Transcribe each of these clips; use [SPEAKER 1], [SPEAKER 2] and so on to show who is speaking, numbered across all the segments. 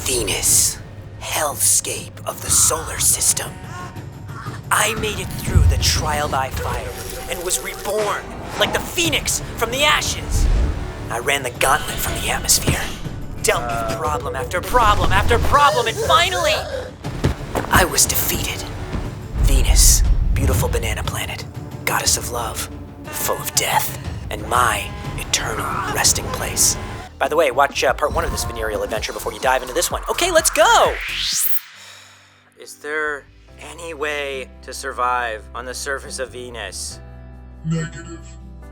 [SPEAKER 1] Venus, Hellscape of the solar system. I made it through the trial by fire and was reborn like the phoenix from the ashes. I ran the gauntlet from the atmosphere, dealt with problem after problem after problem, and finally, I was defeated. Venus, beautiful banana planet, goddess of love, full of death, and my eternal resting place. By the way, watch part 1 of this Venerial adventure before you dive into this one. Okay, let's go! Is there any way to survive on the surface of Venus?
[SPEAKER 2] Negative.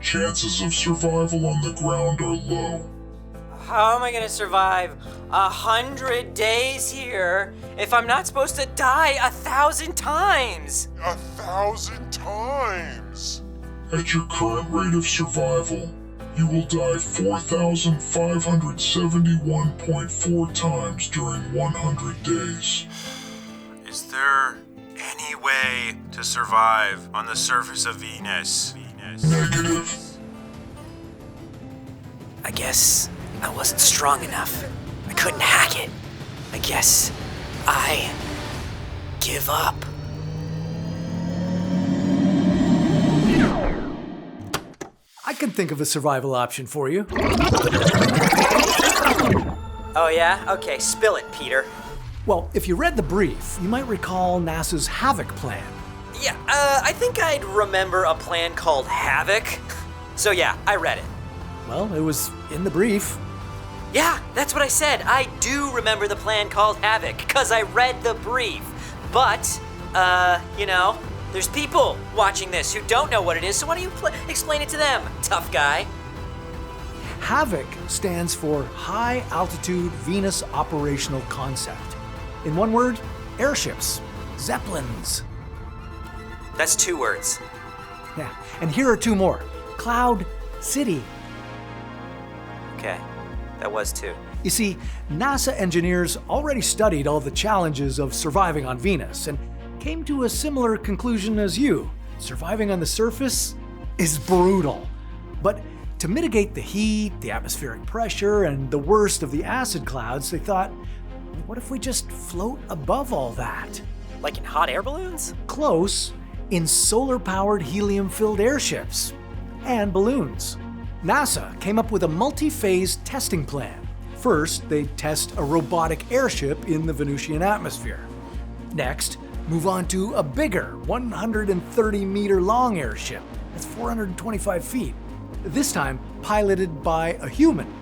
[SPEAKER 2] Chances of survival on the ground are low.
[SPEAKER 1] How am I gonna survive 100 days here if I'm not supposed to die 1,000 times?
[SPEAKER 2] 1,000 times? At your current rate of survival, you will die 4,571.4 times during 100 days.
[SPEAKER 3] Is there any way to survive on the surface of Venus?
[SPEAKER 2] Negative.
[SPEAKER 1] I guess I wasn't strong enough. I couldn't hack it. I guess I give up.
[SPEAKER 4] I can think of a survival option for you.
[SPEAKER 1] Oh yeah? Okay, spill it, Peter.
[SPEAKER 4] Well, if you read the brief, you might recall NASA's HAVOC plan.
[SPEAKER 1] Yeah, I think I'd remember a plan called HAVOC. So yeah, I read it.
[SPEAKER 4] Well, it was in the brief.
[SPEAKER 1] Yeah, that's what I said. I do remember the plan called HAVOC, because I read the brief. But, there's people watching this who don't know what it is, so why don't you explain it to them, tough guy?
[SPEAKER 4] HAVOC stands for High Altitude Venus Operational Concept. In one word, airships, Zeppelins.
[SPEAKER 1] That's 2 words.
[SPEAKER 4] Yeah, and here are 2 more. Cloud City.
[SPEAKER 1] Okay, that was 2.
[SPEAKER 4] You see, NASA engineers already studied all the challenges of surviving on Venus and came to a similar conclusion as you. Surviving on the surface is brutal. But to mitigate the heat, the atmospheric pressure, and the worst of the acid clouds, they thought, what if we just float above all that?
[SPEAKER 1] Like in hot air balloons?
[SPEAKER 4] Close, in solar-powered helium-filled airships and balloons. NASA came up with a multi-phase testing plan. First, they test a robotic airship in the Venusian atmosphere. Next, move on to a bigger 130-meter-long airship. That's 425 feet. This time piloted by a human.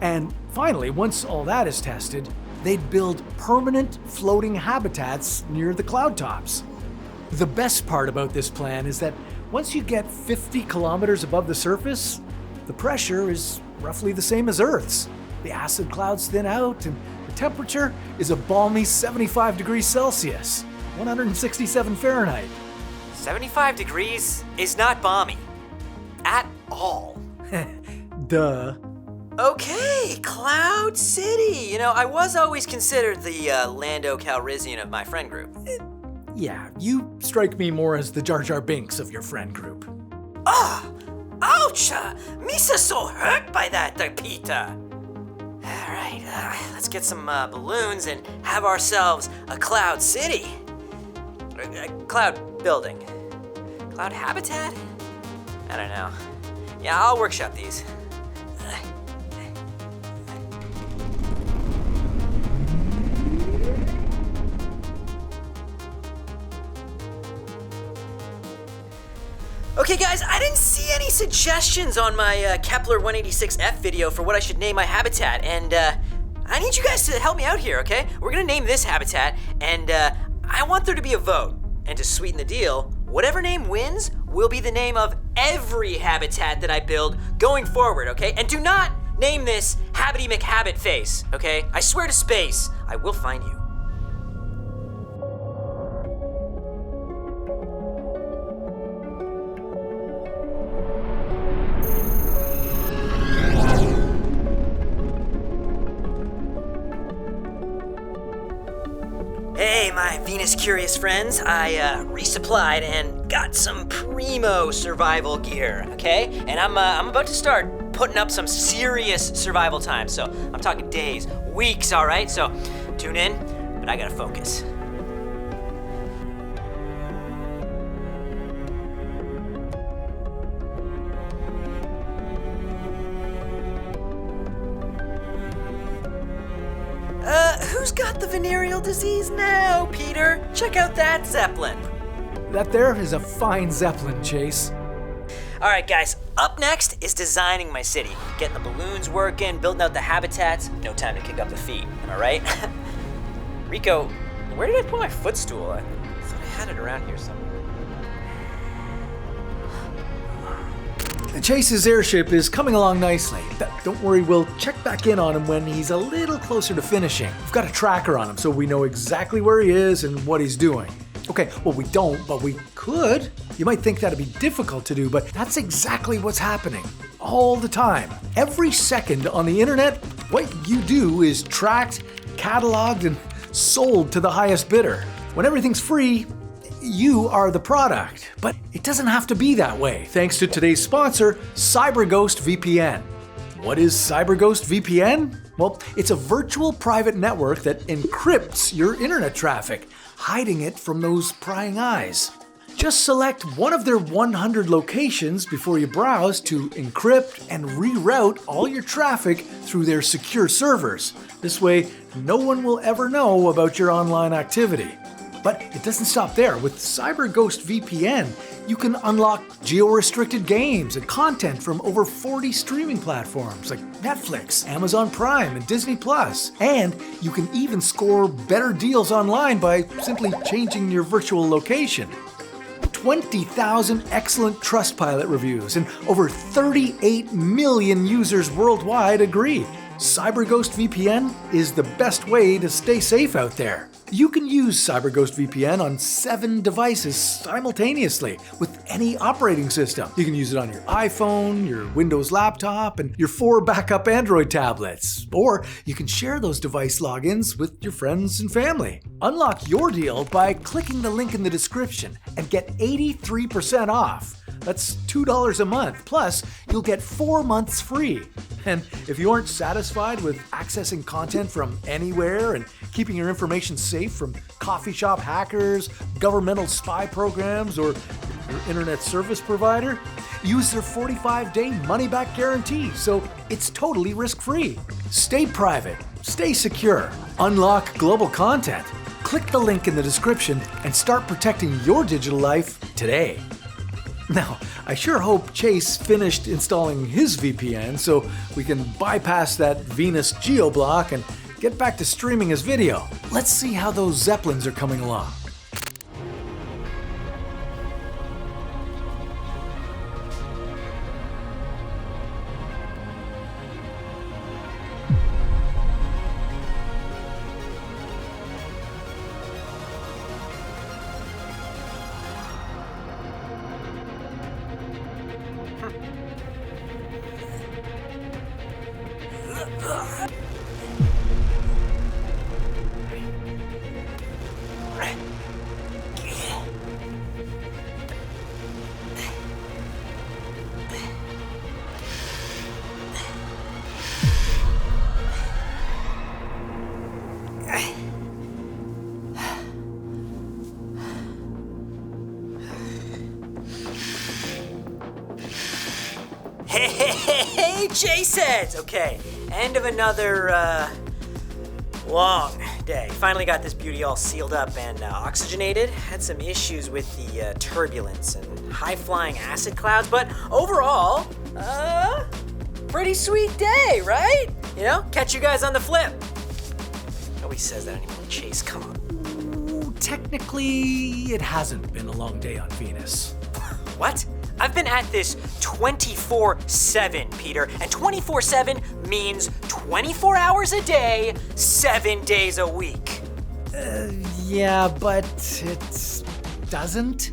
[SPEAKER 4] And finally, once all that is tested, they'd build permanent floating habitats near the cloud tops. The best part about this plan is that once you get 50 kilometers above the surface, the pressure is roughly the same as Earth's. The acid clouds thin out, and the temperature is a balmy 75 degrees Celsius, 167 Fahrenheit.
[SPEAKER 1] 75 degrees is not balmy. At all.
[SPEAKER 4] Duh.
[SPEAKER 1] Okay, Cloud City. I was always considered the Lando Calrissian of my friend group.
[SPEAKER 4] Yeah, you strike me more as the Jar Jar Binks of your friend group.
[SPEAKER 1] Ouch! Misa so hurt by that, Peter. Alright, let's get some balloons and have ourselves a Cloud City. A cloud building. Cloud habitat? I don't know. Yeah, I'll workshop these. Okay guys, I didn't see any suggestions on my Kepler 186F video for what I should name my habitat, and I need you guys to help me out here, okay? We're gonna name this habitat, and I want there to be a vote. And to sweeten the deal, whatever name wins will be the name of every habitat that I build going forward, okay? And do not name this Habity McHabit Face, okay? I swear to space, I will find you. Hey, my Venus curious friends, I resupplied and got some primo survival gear, okay? And I'm about to start putting up some serious survival time. So I'm talking days, weeks, all right? So tune in, but I gotta focus. Who's got the venereal disease now, Peter? Check out that Zeppelin.
[SPEAKER 4] That there is a fine Zeppelin, Chase.
[SPEAKER 1] All right, guys, up next is designing my city. Getting the balloons working, building out the habitats. No time to kick up the feet, am I right? Rico, where did I put my footstool? I thought I had it around here somewhere.
[SPEAKER 4] Chase's airship is coming along nicely. Don't worry, we'll check back in on him when he's a little closer to finishing. We've got a tracker on him, so we know exactly where he is and what he's doing. Okay, well, we don't, but we could. You might think that'd be difficult to do, but that's exactly what's happening. All the time. Every second on the internet, what you do is tracked, cataloged, and sold to the highest bidder. When everything's free, you are the product. But it doesn't have to be that way, thanks to today's sponsor, CyberGhost VPN. What is CyberGhost VPN? Well, it's a virtual private network that encrypts your internet traffic, hiding it from those prying eyes. Just select one of their 100 locations before you browse to encrypt and reroute all your traffic through their secure servers. This way, no one will ever know about your online activity. But it doesn't stop there. With CyberGhost VPN, you can unlock geo-restricted games and content from over 40 streaming platforms like Netflix, Amazon Prime, and Disney+. And you can even score better deals online by simply changing your virtual location. 20,000 excellent Trustpilot reviews and over 38 million users worldwide agree. CyberGhost VPN is the best way to stay safe out there. You can use CyberGhost VPN on 7 devices simultaneously with any operating system. You can use it on your iPhone, your Windows laptop, and your 4 backup Android tablets. Or you can share those device logins with your friends and family. Unlock your deal by clicking the link in the description and get 83% off. That's $2 a month, plus you'll get 4 months free. And if you aren't satisfied with accessing content from anywhere and keeping your information safe from coffee shop hackers, governmental spy programs, or your internet service provider, use their 45-day money-back guarantee, so it's totally risk-free. Stay private, stay secure, unlock global content. Click the link in the description and start protecting your digital life today. Now, I sure hope Chase finished installing his VPN so we can bypass that Venus geoblock and get back to streaming his video. Let's see how those Zeppelins are coming along.
[SPEAKER 1] Hey, J-Seds! Okay, end of another, long day. Finally got this beauty all sealed up and oxygenated. Had some issues with the turbulence and high-flying acid clouds, but overall, pretty sweet day, right? You know, catch you guys on the flip. Nobody says that anymore. Chase, come on.
[SPEAKER 4] Ooh, technically, it hasn't been a long day on Venus.
[SPEAKER 1] What? I've been at this 24/7, Peter, and 24/7 means 24 hours a day, 7 days a week.
[SPEAKER 4] Yeah, but it doesn't.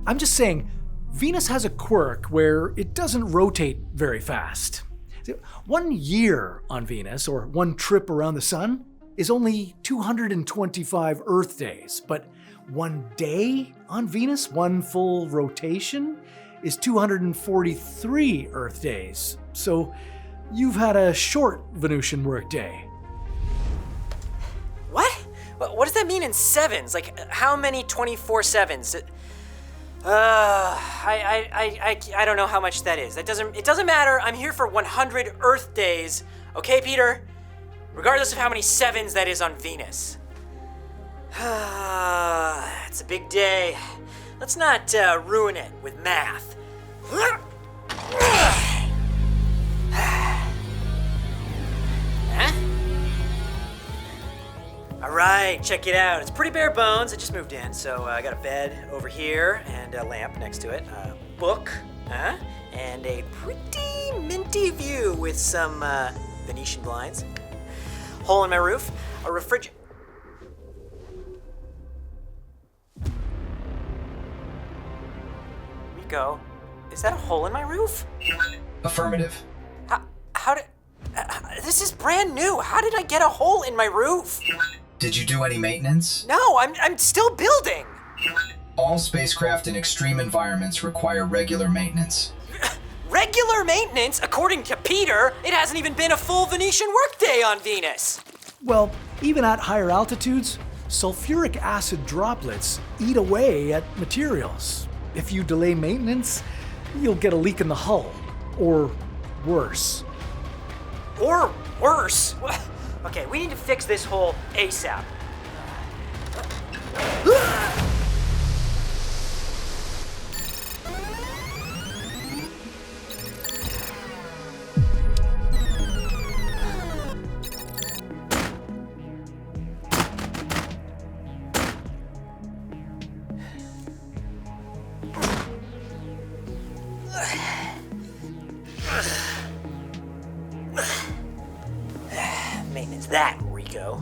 [SPEAKER 4] I'm just saying, Venus has a quirk where it doesn't rotate very fast. 1 year on Venus, or one trip around the sun, is only 225 Earth days, but one day on Venus, one full rotation, is 243 Earth days. So you've had a short Venusian workday.
[SPEAKER 1] What? What does that mean in sevens? Like, how many 24/7s? I don't know how much that is. It doesn't matter. I'm here for 100 Earth days. Okay, Peter? Regardless of how many sevens that is on Venus. It's a big day. Let's not ruin it with math. Huh? All right, check it out. It's pretty bare bones. I just moved in, so I got a bed over here and a lamp next to it, a book, and a pretty minty view with some Venetian blinds. Hole in my roof, a refrigerator. Rico, is that a hole in my roof?
[SPEAKER 5] Affirmative.
[SPEAKER 1] How did... this is brand new. How did I get a hole in my roof?
[SPEAKER 5] Did you do any maintenance?
[SPEAKER 1] No, I'm still building.
[SPEAKER 5] All spacecraft in extreme environments require regular maintenance.
[SPEAKER 1] Regular maintenance? According to Peter, it hasn't even been a full Venetian workday on Venus.
[SPEAKER 4] Well, even at higher altitudes, sulfuric acid droplets eat away at materials. If you delay maintenance, you'll get a leak in the hull, or worse.
[SPEAKER 1] Or worse? Okay, we need to fix this hole ASAP. Maintenance that, Rico.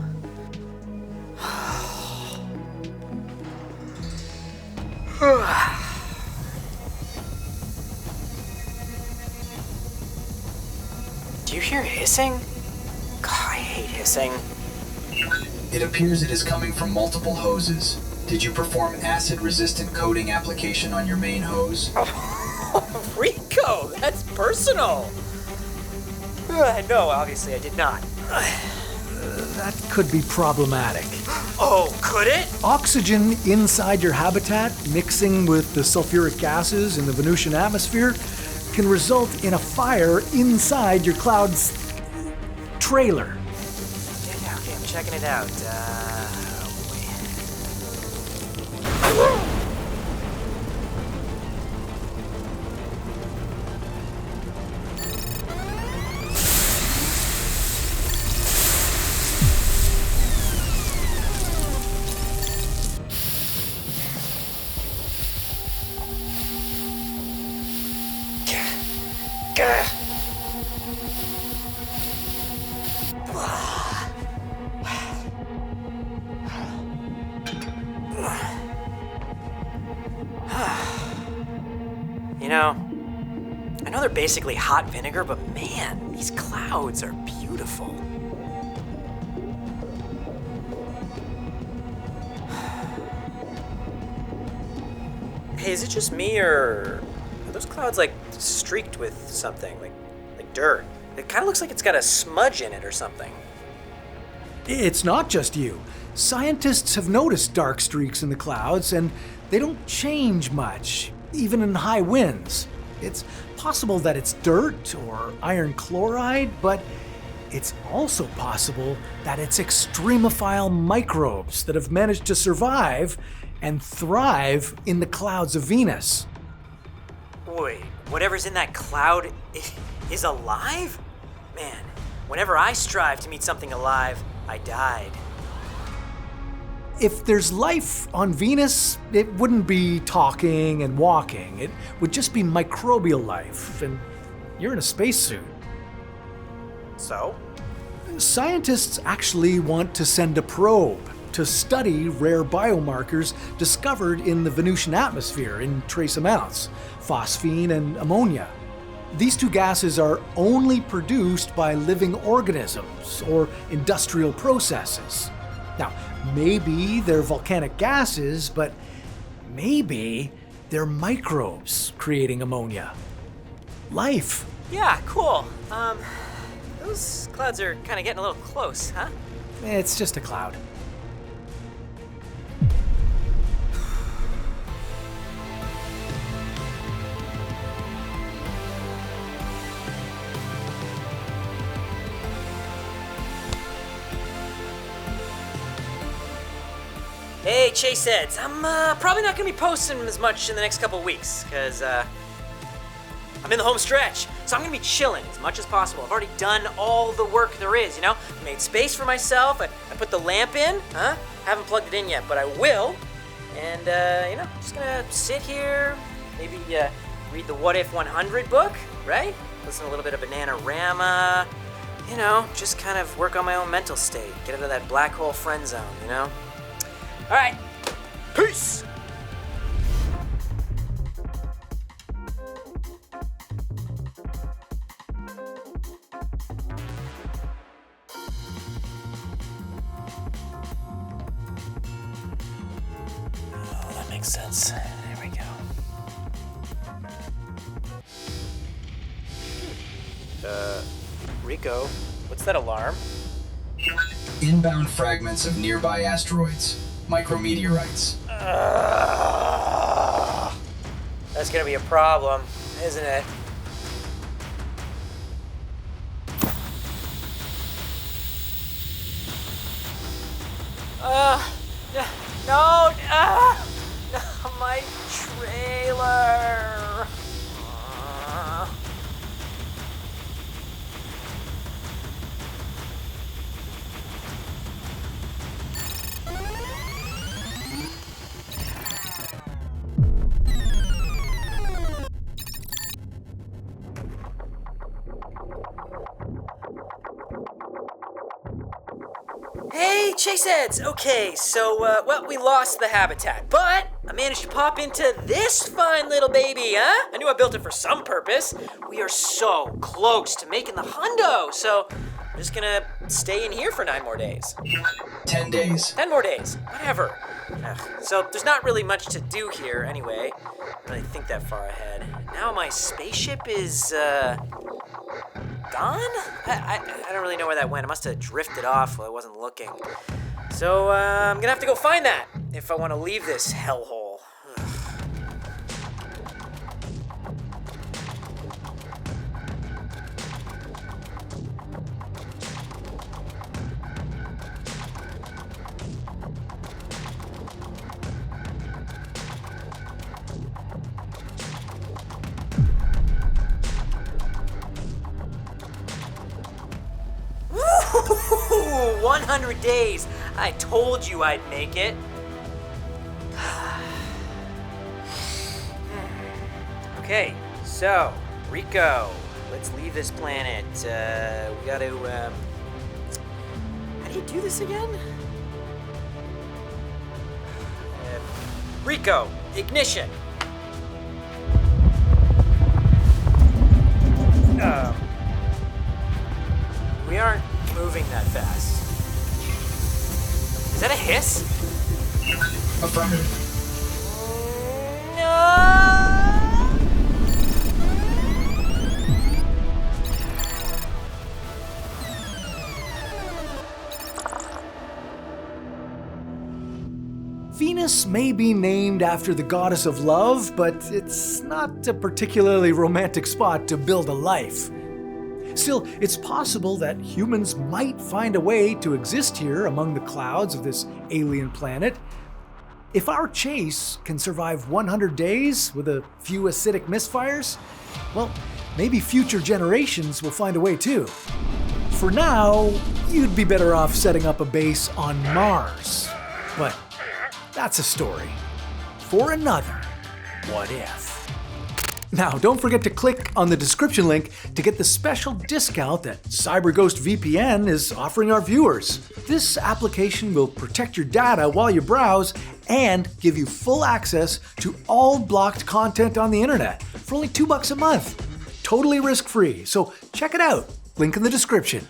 [SPEAKER 1] Do you hear hissing? God, I hate hissing.
[SPEAKER 5] It appears it is coming from multiple hoses. Did you perform acid-resistant coating application on your main hose?
[SPEAKER 1] Oh, Rico, that's personal. No, obviously I did not.
[SPEAKER 4] That could be problematic.
[SPEAKER 1] Oh, could it?
[SPEAKER 4] Oxygen inside your habitat mixing with the sulfuric gases in the Venusian atmosphere can result in a fire inside your cloud's trailer.
[SPEAKER 1] Yeah, okay, I'm checking it out. You know, I know they're basically hot vinegar, but man, these clouds are beautiful. Hey, is it just me, or are those clouds like streaked with something, like dirt? It kind of looks like it's got a smudge in it or something.
[SPEAKER 4] It's not just you. Scientists have noticed dark streaks in the clouds, and they don't change much, even in high winds. It's possible that it's dirt or iron chloride, but it's also possible that it's extremophile microbes that have managed to survive and thrive in the clouds of Venus.
[SPEAKER 1] Wait, whatever's in that cloud is alive? Man, whenever I strive to meet something alive, I died.
[SPEAKER 4] If there's life on Venus, it wouldn't be talking and walking. It would just be microbial life, and you're in a spacesuit.
[SPEAKER 1] So?
[SPEAKER 4] Scientists actually want to send a probe to study rare biomarkers discovered in the Venusian atmosphere in trace amounts, phosphine and ammonia. These two gases are only produced by living organisms or industrial processes. Now, maybe they're volcanic gases, but maybe they're microbes creating ammonia. Life.
[SPEAKER 1] Yeah, cool. Those clouds are kind of getting a little close, huh?
[SPEAKER 4] It's just a cloud.
[SPEAKER 1] Hey, Chase Eds, I'm probably not gonna be posting as much in the next couple weeks, because I'm in the home stretch, so I'm gonna be chilling as much as possible. I've already done all the work there is, I made space for myself, I put the lamp in, haven't plugged it in yet, but I will. And, just gonna sit here, maybe read the What If 100 book, right? Listen to a little bit of Bananarama, just kind of work on my own mental state, get out of that black hole friend zone, All right, peace! Oh, that makes sense. There we go. Rico, what's that alarm?
[SPEAKER 5] Inbound fragments of nearby asteroids. Micrometeorites.
[SPEAKER 1] That's gonna be a problem, isn't it? No, my trailer. Hey, Chaseheads! Okay, so, we lost the habitat, but I managed to pop into this fine little baby, huh? I knew I built it for some purpose. We are so close to making the hundo, so I'm just gonna stay in here for 9 more days.
[SPEAKER 5] 10 days.
[SPEAKER 1] 10 more days, whatever. So there's not really much to do here anyway. I don't really think that far ahead. Now my spaceship is, gone? I don't really know where that went. It must have drifted off while I wasn't looking. So, I'm gonna have to go find that if I want to leave this hellhole. Woo! 100 days! I told you I'd make it. Okay, so, Rico, let's leave this planet. We gotta, how do you do this again? Rico, ignition! We aren't moving that fast. Is that a hiss?
[SPEAKER 5] Affirmative.
[SPEAKER 1] No!
[SPEAKER 4] Venus may be named after the goddess of love, but it's not a particularly romantic spot to build a life. Still, it's possible that humans might find a way to exist here among the clouds of this alien planet. If our chase can survive 100 days with a few acidic misfires, well, maybe future generations will find a way too. For now, you'd be better off setting up a base on Mars. But that's a story for another What If. Now, don't forget to click on the description link to get the special discount that CyberGhost VPN is offering our viewers. This application will protect your data while you browse and give you full access to all blocked content on the internet for only $2 a month. totally risk-free, so check it out. Link in the description.